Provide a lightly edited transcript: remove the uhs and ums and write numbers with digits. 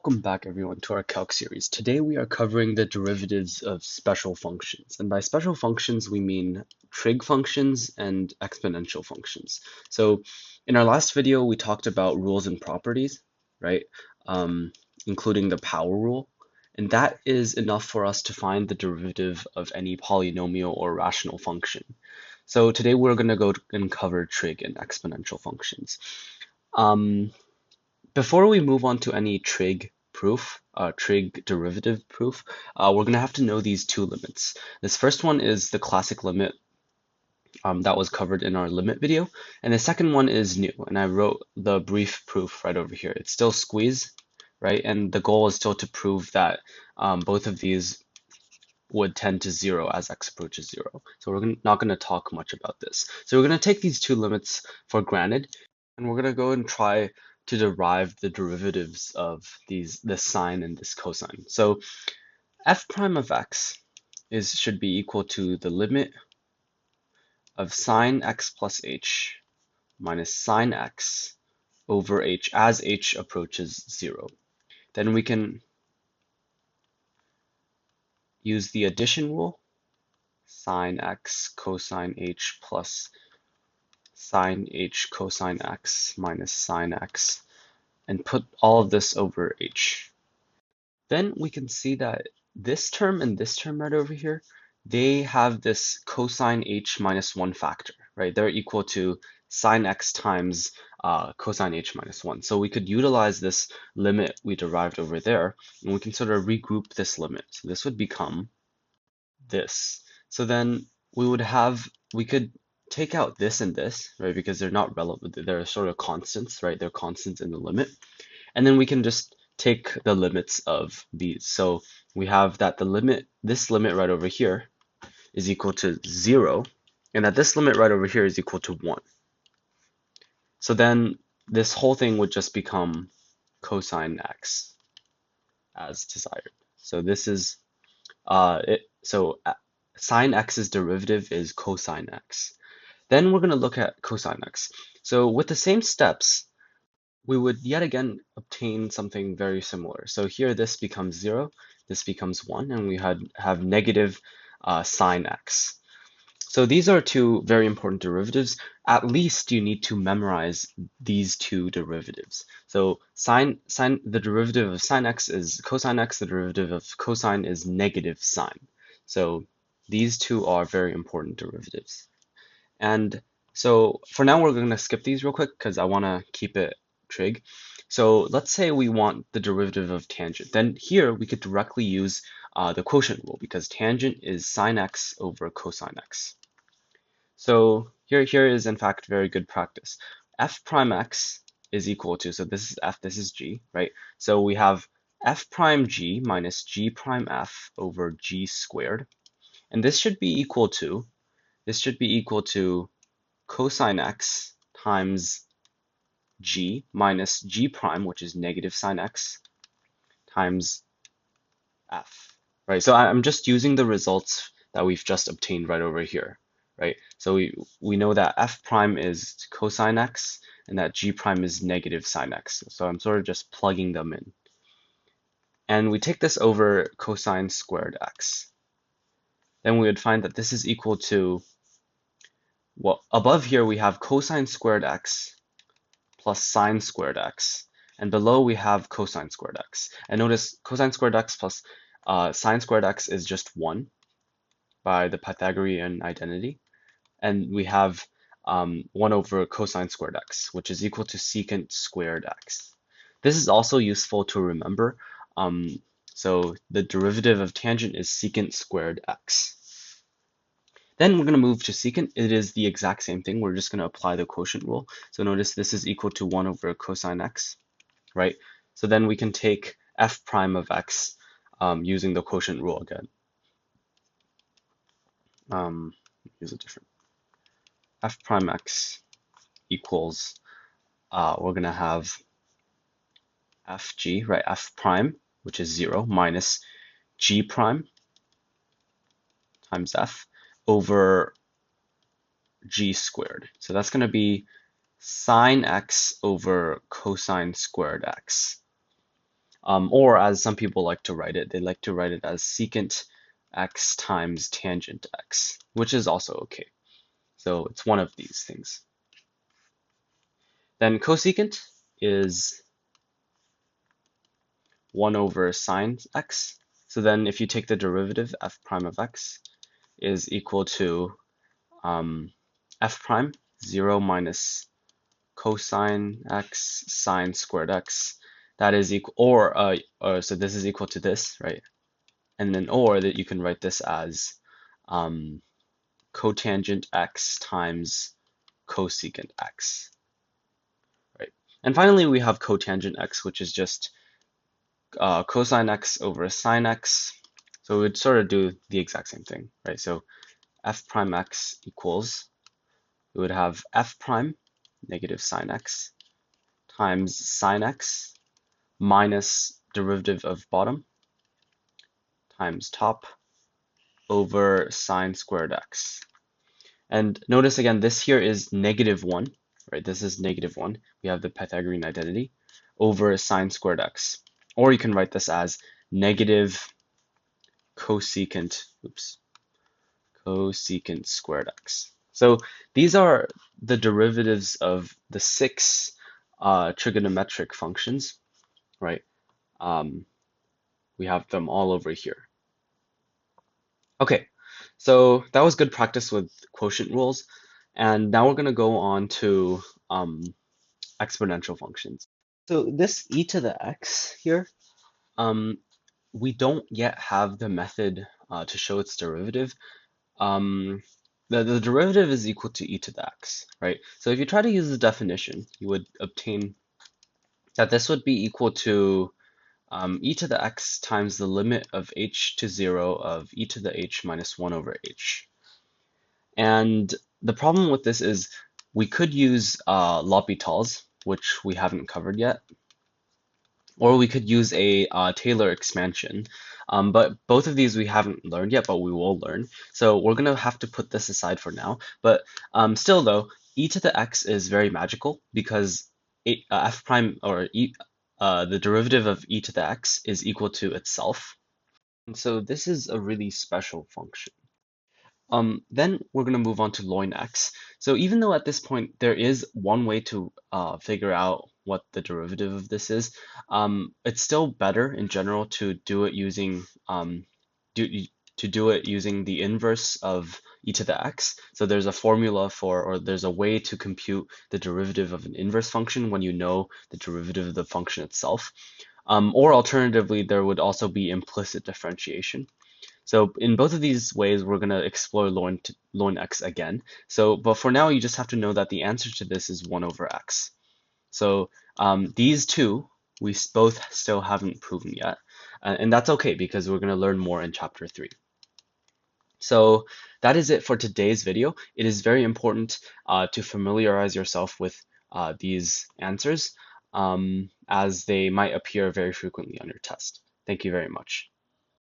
Welcome back everyone to our calc series. Today we are covering the derivatives of special functions. And by special functions, we mean trig functions and exponential functions. So in our last video, we talked about rules and properties, right? Including the power rule. And that is enough for us to find the derivative of any polynomial or rational function. So today we're going to go and cover trig and exponential functions. Before we move on to any trig proof, trig derivative proof, we're going to have to know these two limits. This first one is the classic limit that was covered in our limit video, and the second one is new, and I wrote the brief proof right over here. It's still squeeze, right? And the goal is still to prove that both of these would tend to 0 as x approaches 0. So we're not going to talk much about this. So we're going to take these two limits for granted, and we're going to go and try to derive the derivatives of this sine and this cosine. So f prime of x should be equal to the limit of sine x plus h minus sine x over h as h approaches 0. Then we can use the addition rule, sine x cosine h plus sine h cosine x minus sine x, and put all of this over h. Then we can see that this term and this term right over here, they have this cosine h minus 1 factor, right? They're equal to sine x times cosine h minus 1. So we could utilize this limit we derived over there, and we can sort of regroup this limit. So this would become this. So then we could take out this and this, right? Because they're not relevant, they're sort of constants, right? They're constants in the limit. And then we can just take the limits of these. So we have that this limit right over here is equal to 0, and that this limit right over here is equal to 1. So then this whole thing would just become cosine x as desired. So this is sine x's derivative is cosine x. Then we're going to look at cosine x. So with the same steps, we would yet again obtain something very similar. So here this becomes 0, this becomes 1, and we have negative sine x. So these are two very important derivatives. At least you need to memorize these two derivatives. So the derivative of sine x is cosine x, the derivative of cosine is negative sine. So these two are very important derivatives. And so for now, we're going to skip these real quick because I want to keep it trig. So let's say we want the derivative of tangent. Then here we could directly use the quotient rule because tangent is sine x over cosine x. So here is in fact very good practice. F prime x is equal to, so this is f, this is g, right? So we have f prime g minus g prime f over g squared. And this should be equal to cosine x times g minus g prime, which is negative sine x, times f, right? So I'm just using the results that we've just obtained right over here, right? So we know that f prime is cosine x and that g prime is negative sine x. So I'm sort of just plugging them in. And we take this over cosine squared x. Then we would find that this is equal to, well, above here we have cosine squared x plus sine squared x, and below we have cosine squared x. And notice cosine squared x plus sine squared x is just 1 by the Pythagorean identity, and we have 1 over cosine squared x, which is equal to secant squared x. This is also useful to remember. So the derivative of tangent is secant squared x. Then we're going to move to secant. It is the exact same thing. We're just going to apply the quotient rule. So notice this is equal to 1 over cosine x, right? So then we can take f prime of x using the quotient rule again. Use a different. F prime x equals, we're going to have fg, right? F prime, which is 0, minus g prime times f over g squared. So that's going to be sine x over cosine squared x. Or as some people like to write it, they like to write it as secant x times tangent x, which is also okay. So it's one of these things. Then cosecant is 1 over sine x. So then if you take the derivative, f prime of x is equal to f prime, 0 minus cosine x sine squared x. That is equal, so this is equal to this, right? And then, or that you can write this as cotangent x times cosecant x, right? And finally, we have cotangent x, which is just cosine x over sine x. So we would sort of do the exact same thing, right? So f prime x equals, we would have f prime negative sine x times sine x minus derivative of bottom times top over sine squared x. And notice again, this here is -1, right? This is -1. We have the Pythagorean identity over sine squared x. Or you can write this as negative cosecant, cosecant squared x. So these are the derivatives of the 6 trigonometric functions, right? We have them all over here. Okay, so that was good practice with quotient rules. And now we're going to go on to exponential functions. So this e to the x here, we don't yet have the method to show its derivative. The derivative is equal to e to the x, right? So if you try to use the definition, you would obtain that this would be equal to e to the x times the limit of h to 0 of e to the h minus 1 over h. And the problem with this is we could use L'Hopital's, which we haven't covered yet, or we could use a Taylor expansion. But both of these we haven't learned yet, but we will learn. So we're going to have to put this aside for now. But still, though, e to the x is very magical because f prime, or the derivative of e to the x is equal to itself. And so this is a really special function. Then we're going to move on to ln x. So even though at this point there is one way to figure out what the derivative of this is, it's still better in general to do it using the inverse of e to the x. So there's a formula for, or there's a way to compute the derivative of an inverse function when you know the derivative of the function itself. Or alternatively, there would also be implicit differentiation. So in both of these ways, we're going to explore ln x again. So, but for now, you just have to know that the answer to this is 1 over x. So these two, we both still haven't proven yet. And that's okay because we're going to learn more in chapter 3. So that is it for today's video. It is very important to familiarize yourself with these answers as they might appear very frequently on your test. Thank you very much.